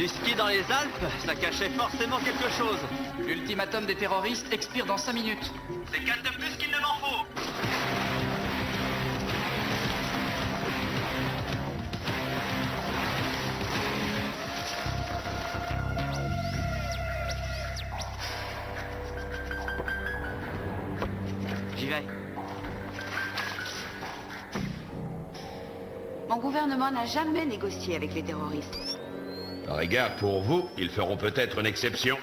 whisky dans les Alpes, ça cachait forcément quelque chose. L'ultimatum des terroristes expire dans 5 minutes. C'est 4 de plus qu'il ne m'en faut. J'y vais. Mon gouvernement n'a jamais négocié avec les terroristes. Par égard pour vous, ils feront peut-être une exception.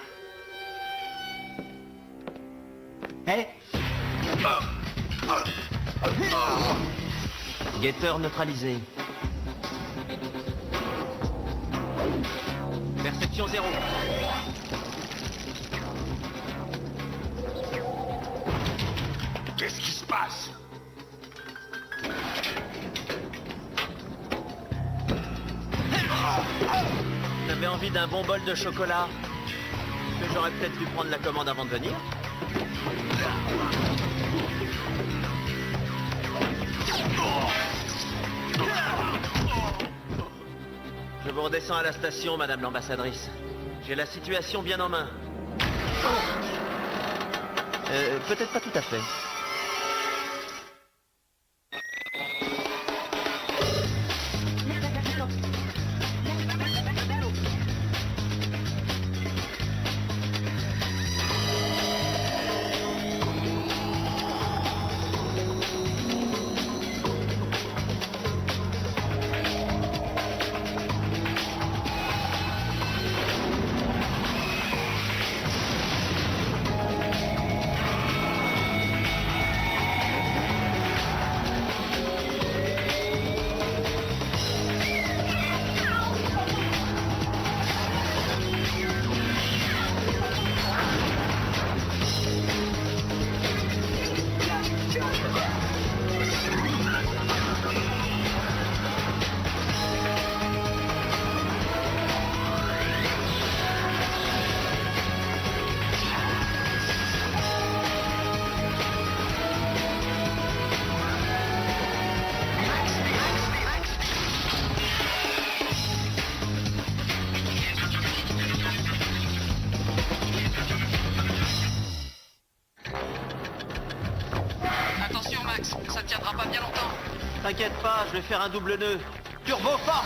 Hé Guetteur neutralisé. Perception 0. Qu'est-ce qui se passe? J'avais envie d'un bon bol de chocolat. Que j'aurais peut-être dû prendre la commande avant de venir. Je vous redescends à la station, madame l'ambassadrice. J'ai la situation bien en main. Peut-être pas tout à fait. Attention Max, ça tiendra pas bien longtemps. T'inquiète pas, je vais faire un double nœud. Turbo force!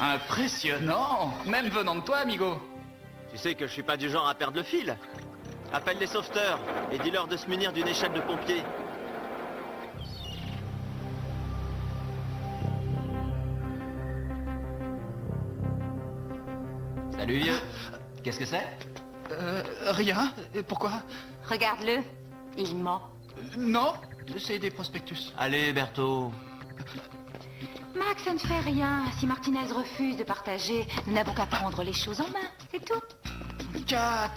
Impressionnant, même venant de toi, amigo. Tu sais que je suis pas du genre à perdre le fil. Appelle les sauveteurs et dis-leur de se munir d'une échelle de pompier. Salut vieux. Qu'est-ce que c'est? Rien. Et pourquoi? Regarde-le, il ment. Non, c'est des prospectus. Allez, Berthaud. Max, ça ne fait rien. Si Martinez refuse de partager, nous n'avons qu'à prendre les choses en main. C'est tout. Kat!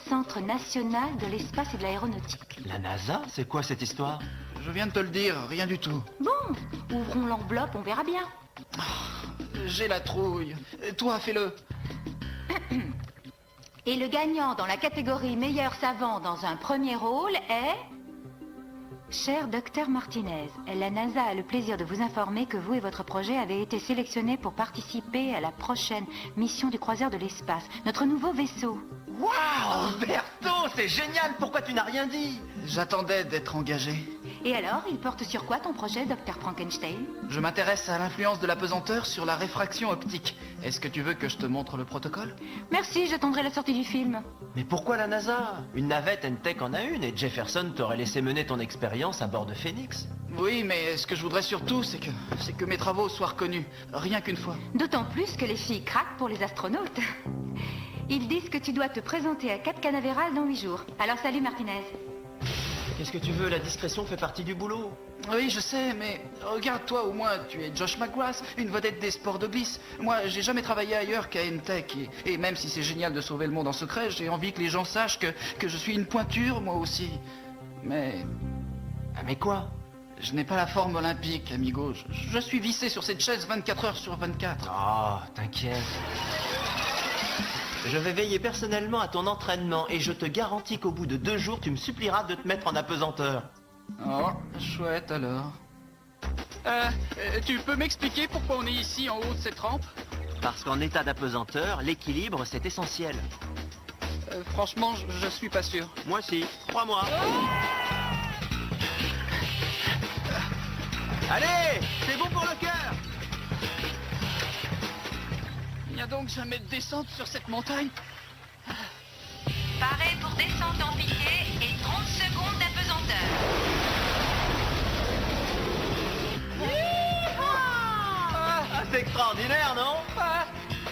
Centre national de l'espace et de l'aéronautique. La NASA? C'est quoi cette histoire? Je viens de te le dire, rien du tout. Bon, ouvrons l'enveloppe, on verra bien. J'ai la trouille. Toi, fais-le. Et le gagnant dans la catégorie meilleur savant dans un premier rôle est... Cher docteur Martinez, la NASA a le plaisir de vous informer que vous et votre projet avez été sélectionnés pour participer à la prochaine mission du croiseur de l'espace, notre nouveau vaisseau. Waouh, Berthaud, c'est génial. Pourquoi tu n'as rien dit? J'attendais d'être engagé. Et alors, il porte sur quoi ton projet, docteur Frankenstein? Je m'intéresse à l'influence de la pesanteur sur la réfraction optique. Est-ce que tu veux que je te montre le protocole? Merci, j'attendrai la sortie du film. Mais pourquoi la NASA? Une navette N-Tech en a une et Jefferson t'aurait laissé mener ton expérience à bord de Phoenix. Oui, mais ce que je voudrais surtout, c'est que mes travaux soient reconnus. Rien qu'une fois. D'autant plus que les filles craquent pour les astronautes. Ils disent que tu dois te présenter à Cap Canaveral dans 8 jours. Alors salut Martinez. Qu'est-ce que tu veux? La discrétion fait partie du boulot. Oui, je sais, mais regarde-toi, au moins, tu es Josh McGrath, une vedette des sports de glisse. Moi, j'ai jamais travaillé ailleurs qu'à N-Tech, et même si c'est génial de sauver le monde en secret, j'ai envie que les gens sachent que je suis une pointure, moi aussi. Mais Ah mais quoi? je n'ai pas la forme olympique, amigo. Je suis vissé sur cette chaise 24 heures sur 24. Ah, t'inquiète. Je vais veiller personnellement à ton entraînement et je te garantis qu'au bout de 2 jours, tu me supplieras de te mettre en apesanteur. Oh, chouette alors. Tu peux m'expliquer pourquoi on est ici en haut de cette rampe? Parce qu'en état d'apesanteur, l'équilibre, c'est essentiel. Franchement, je suis pas sûr. Moi aussi, crois-moi. Allez, c'est bon pour le cœur. Il n'y a donc jamais de descente sur cette montagne? Paré pour descente en piqué et 30 secondes d'apesanteur. Ah, c'est extraordinaire, non?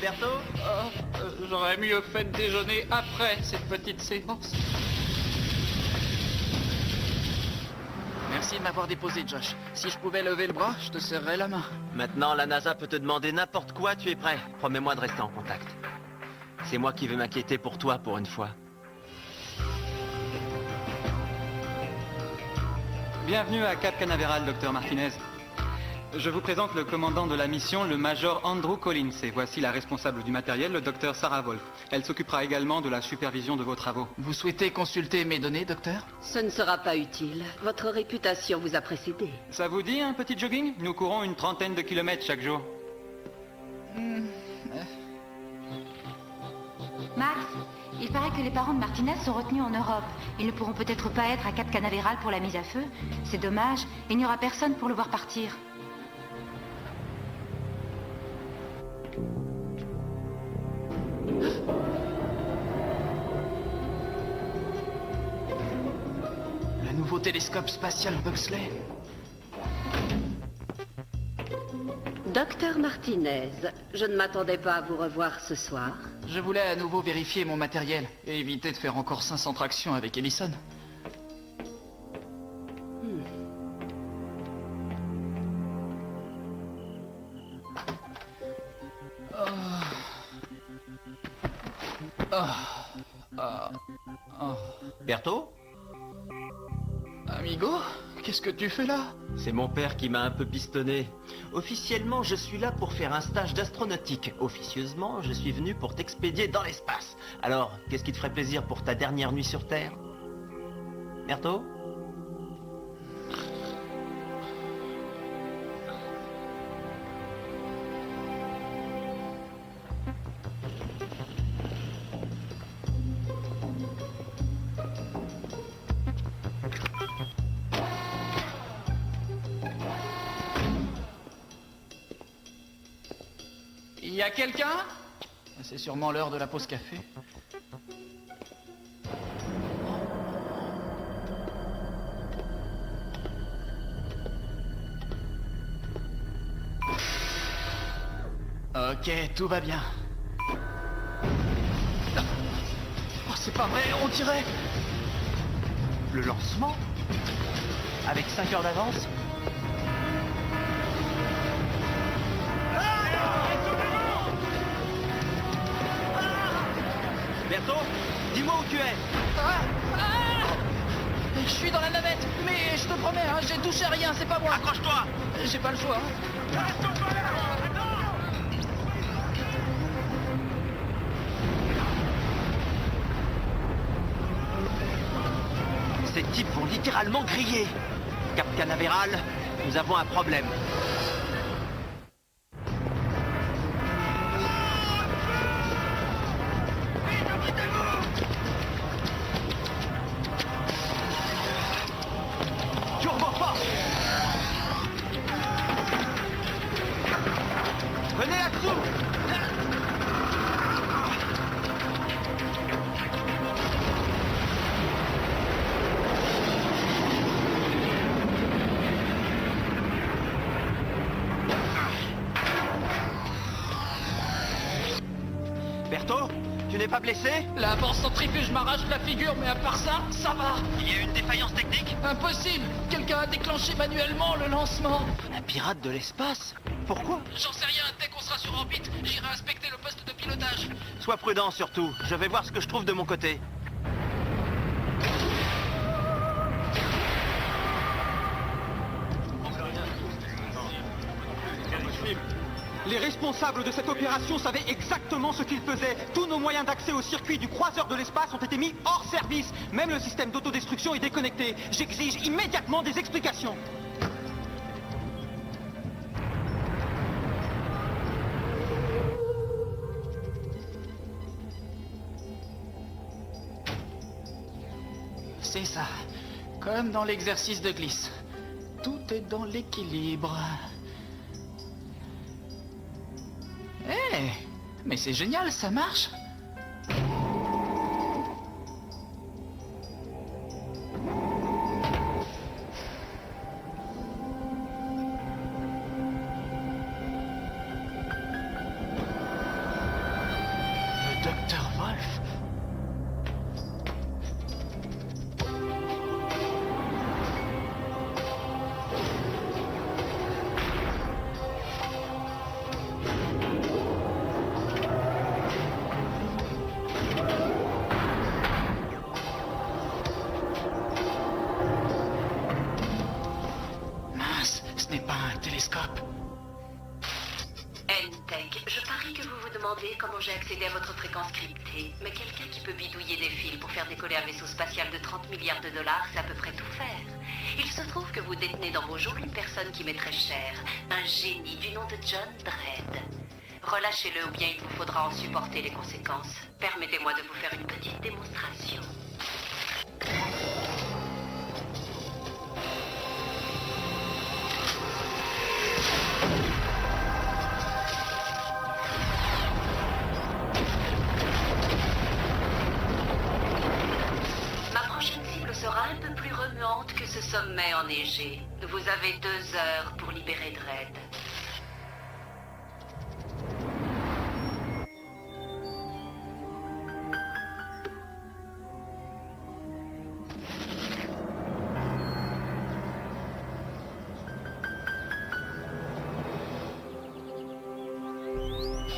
Berthaud? J'aurais mieux fait de déjeuner après cette petite séance. Merci de m'avoir déposé, Josh. Si je pouvais lever le bras, je te serrerais la main. Maintenant, la NASA peut te demander n'importe quoi, tu es prêt. Promets-moi de rester en contact. C'est moi qui vais m'inquiéter pour toi pour une fois. Bienvenue à Cap Canaveral, Dr Martinez. Je vous présente le commandant de la mission, le Major Andrew Collins, et voici la responsable du matériel, le Dr Sarah Wolf. Elle s'occupera également de la supervision de vos travaux. Vous souhaitez consulter mes données, docteur? Ce ne sera pas utile. Votre réputation vous a précédé. Ça vous dit un petit jogging? Nous courons une trentaine de kilomètres chaque jour. Max, il paraît que les parents de Martinez sont retenus en Europe. Ils ne pourront peut-être pas être à Cap Canaveral pour la mise à feu. C'est dommage, il n'y aura personne pour le voir partir. Le nouveau télescope spatial Buxley. Docteur Martinez, je ne m'attendais pas à vous revoir ce soir. Je voulais à nouveau vérifier mon matériel et éviter de faire encore 500 tractions avec Ellison. Berthaud? Amigo, qu'est-ce que tu fais là? C'est mon père qui m'a un peu pistonné. Officiellement, je suis là pour faire un stage d'astronautique. Officieusement, je suis venu pour t'expédier dans l'espace. Alors, qu'est-ce qui te ferait plaisir pour ta dernière nuit sur Terre? Berthaud? Il y a quelqu'un? C'est sûrement l'heure de la pause café. Ok, tout va bien. Oh, c'est pas vrai, on dirait... Le lancement? Avec 5 heures d'avance? Berthaud, dis-moi où tu es. Je suis dans la navette, mais je te promets, hein, j'ai touché à rien, c'est pas moi. Accroche-toi. J'ai pas le choix. Ces types vont littéralement griller. Cap Canaveral, nous avons un problème. Turboforce! Venez là-dessous! Berthaud, tu n'es pas blessé? La force centrifuge m'arrache la figure, mais à part ça, ça va. Il y a eu une défaillance technique? Impossible. Quelqu'un a déclenché manuellement le lancement. Un pirate de l'espace? Pourquoi? J'en sais rien, dès qu'on sera sur orbite, j'irai inspecter le poste de pilotage. Sois prudent surtout, je vais voir ce que je trouve de mon côté. Les responsables de cette opération savaient exactement ce qu'ils faisaient. Tous nos moyens d'accès au circuit du croiseur de l'espace ont été mis hors service. Même le système d'autodestruction est déconnecté. J'exige immédiatement des explications. C'est ça. Comme dans l'exercice de glisse. Tout est dans l'équilibre. Eh, mais c'est génial, ça marche. Le docteur Wolf. Mince, ce n'est pas un télescope. N-Tech, je parie que vous vous demandez comment j'ai accédé à votre fréquence cryptée. Mais quelqu'un qui peut bidouiller des fils pour faire décoller un vaisseau spatial de 30 milliards de dollars, c'est à peu près tout faire. Il se trouve que vous détenez dans vos jours une personne qui m'est très chère, un génie du nom de John Dredd. Relâchez-le ou bien il vous faudra en supporter les conséquences. Permettez-moi de vous faire une petite démonstration. Ma prochaine cible sera un peu plus remuante que ce sommet enneigé. Vous avez 2 heures pour libérer Dredd.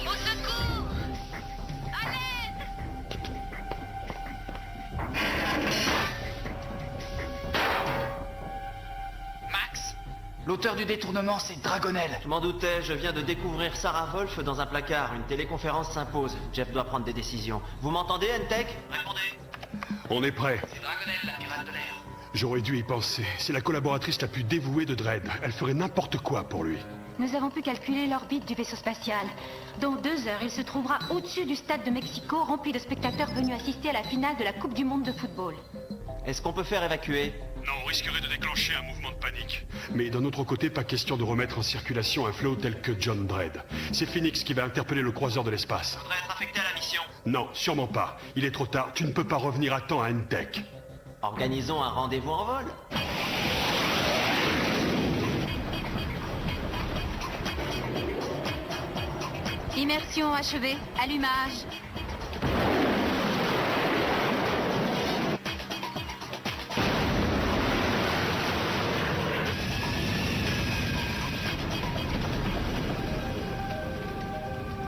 Au secours! À l'aide! Max, l'auteur du détournement, c'est Dragonel. Je m'en doutais, je viens de découvrir Sarah Wolf dans un placard. Une téléconférence s'impose. Jeff doit prendre des décisions. Vous m'entendez, N-Tech? Répondez. On est prêt. C'est Dragonel, la pirate de l'air. J'aurais dû y penser. C'est la collaboratrice la plus dévouée de Dredd. Elle ferait n'importe quoi pour lui. Nous avons pu calculer l'orbite du vaisseau spatial. Dans 2 heures, il se trouvera au-dessus du stade de Mexico, rempli de spectateurs venus assister à la finale de la Coupe du Monde de football. Est-ce qu'on peut faire évacuer? Non, on risquerait de déclencher un mouvement de panique. Mais d'un autre côté, pas question de remettre en circulation un flot tel que John Dredd. C'est Phoenix qui va interpeller le croiseur de l'espace. Faudrait être affecté à la mission. Non, sûrement pas. Il est trop tard. Tu ne peux pas revenir à temps à N-Tech. Organisons un rendez-vous en vol. Immersion achevée. Allumage.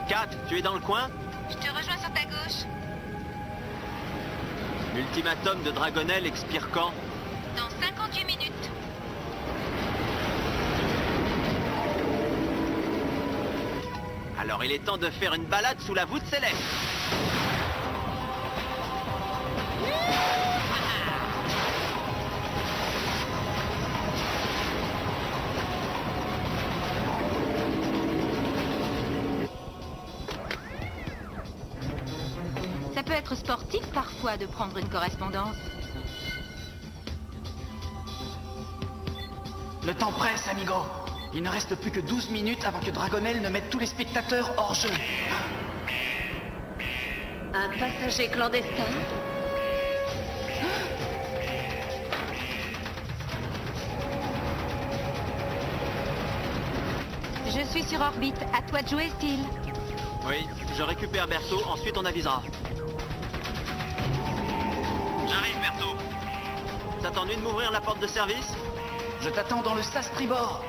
Kat, tu es dans le coin? Je te rejoins sur ta gauche. L'ultimatum de Dragonel expire quand? Dans 58 minutes. Alors il est temps de faire une balade sous la voûte céleste. Ça peut être sportif parfois de prendre une correspondance. Le temps presse, amigo. Il ne reste plus que 12 minutes avant que Dragonel ne mette tous les spectateurs hors jeu. Un passager clandestin? Je suis sur orbite. À toi de jouer, Steel. Oui, je récupère Berthaud, ensuite on avisera. J'arrive, Berthaud. Ça t'ennuie de m'ouvrir la porte de service? Je t'attends dans le sas tribord.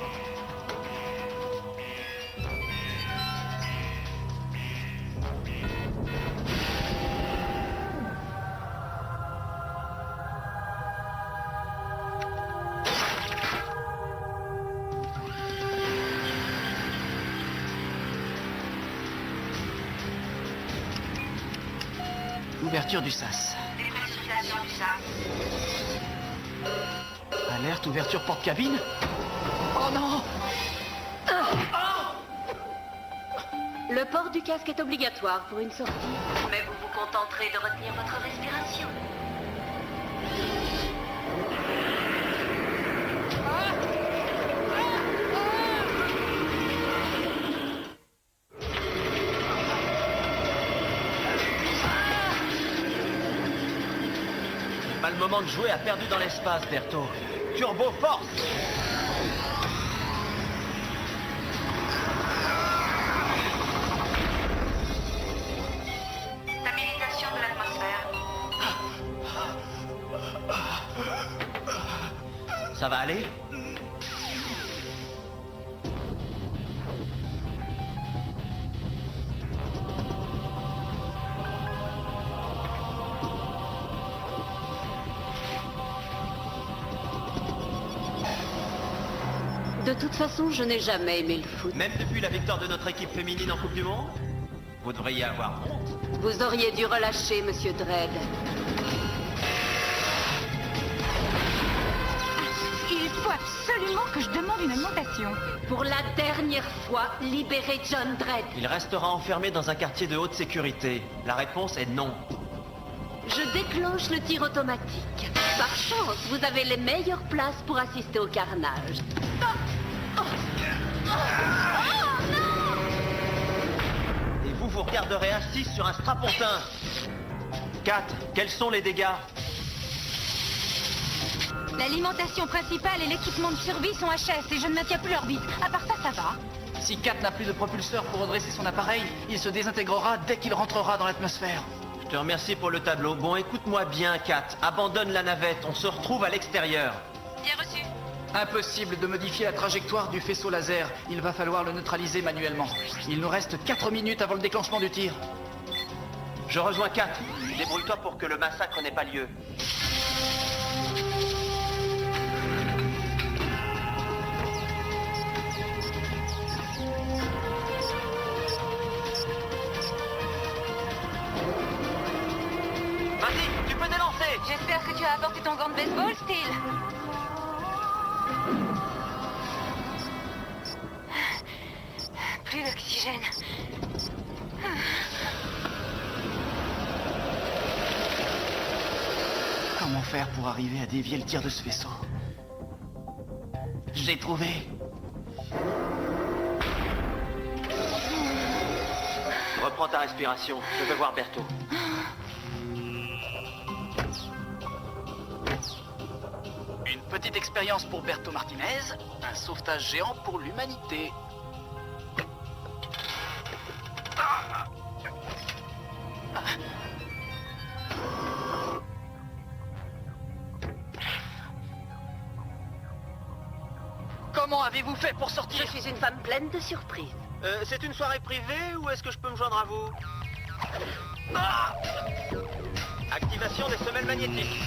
Ouverture du sas. Alerte, ouverture porte-cabine. Oh non! Le port du casque est obligatoire pour une sortie. Mais vous vous contenterez de retenir votre respiration. pas le moment de jouer à perdu dans l'espace, Berthaud. Turbo force! Stabilisation de l'atmosphère. Ça va aller? De toute façon, je n'ai jamais aimé le foot. Même depuis la victoire de notre équipe féminine en Coupe du Monde? Vous devriez avoir honte. Vous auriez dû relâcher, Monsieur Dredd. Il faut absolument que je demande une augmentation. Pour la dernière fois, libérez John Dredd. Il restera enfermé dans un quartier de haute sécurité. La réponse est non. Je déclenche le tir automatique. Par chance, vous avez les meilleures places pour assister au carnage. Et vous vous regarderez assis sur un strapontin. Kat, quels sont les dégâts? L'alimentation principale et l'équipement de survie sont HS et je ne maintiens plus l'orbite. À part ça, ça va. Si Kat n'a plus de propulseur pour redresser son appareil, il se désintégrera dès qu'il rentrera dans l'atmosphère. Je te remercie pour le tableau. Bon, écoute-moi bien, Kat. Abandonne la navette. On se retrouve à l'extérieur. Bien reçu. Impossible de modifier la trajectoire du faisceau laser. Il va falloir le neutraliser manuellement. Il nous reste 4 minutes avant le déclenchement du tir. Je rejoins Kat. Débrouille-toi pour que le massacre n'ait pas lieu. Vas-y, tu peux délancer. J'espère que tu as apporté ton gant de baseball, Steel. Plus d'oxygène. Comment faire pour arriver à dévier le tir de ce vaisseau? J'ai trouvé. Reprends ta respiration. Je veux voir Berthaud. Une petite expérience pour Berthaud Martinez. Un sauvetage géant pour l'humanité. Comment avez-vous fait pour sortir? Je suis une femme pleine de surprises. C'est une soirée privée ou est-ce que je peux me joindre à vous? Activation des semelles magnétiques.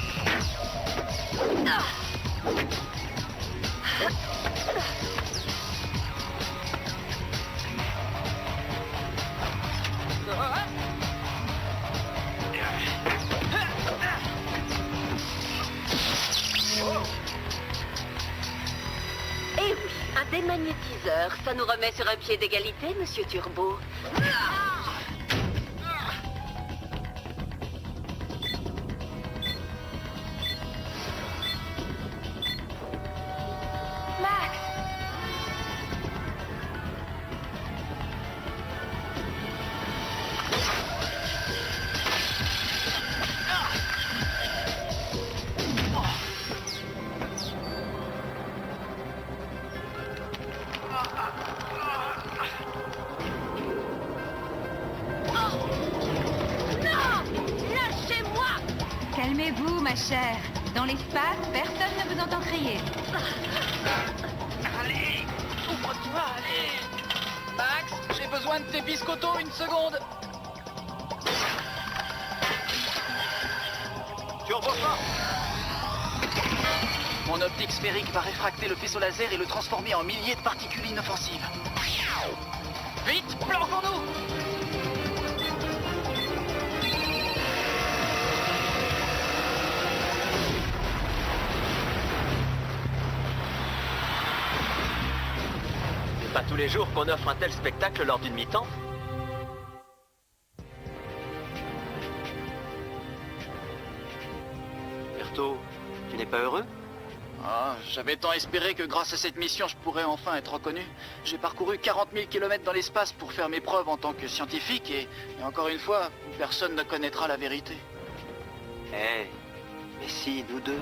Eh oui, un démagnétiseur, ça nous remet sur un pied d'égalité, Monsieur Turbo. Max! Calmez-vous, ma chère. Dans l'espace, personne ne vous entend crier. Allez, ouvre-toi, allez. Max, j'ai besoin de tes biscottos, une seconde. Turbo force. Mon optique sphérique va réfracter le faisceau laser et le transformer en milliers de particules inoffensives. Vite, planquons-nous! C'est pas tous les jours qu'on offre un tel spectacle lors d'une mi-temps. Berthaud, tu n'es pas heureux? Ah, j'avais tant espéré que grâce à cette mission, je pourrais enfin être reconnu. J'ai parcouru 40 000 km dans l'espace pour faire mes preuves en tant que scientifique et encore une fois, personne ne connaîtra la vérité. Eh, Mais si, nous deux.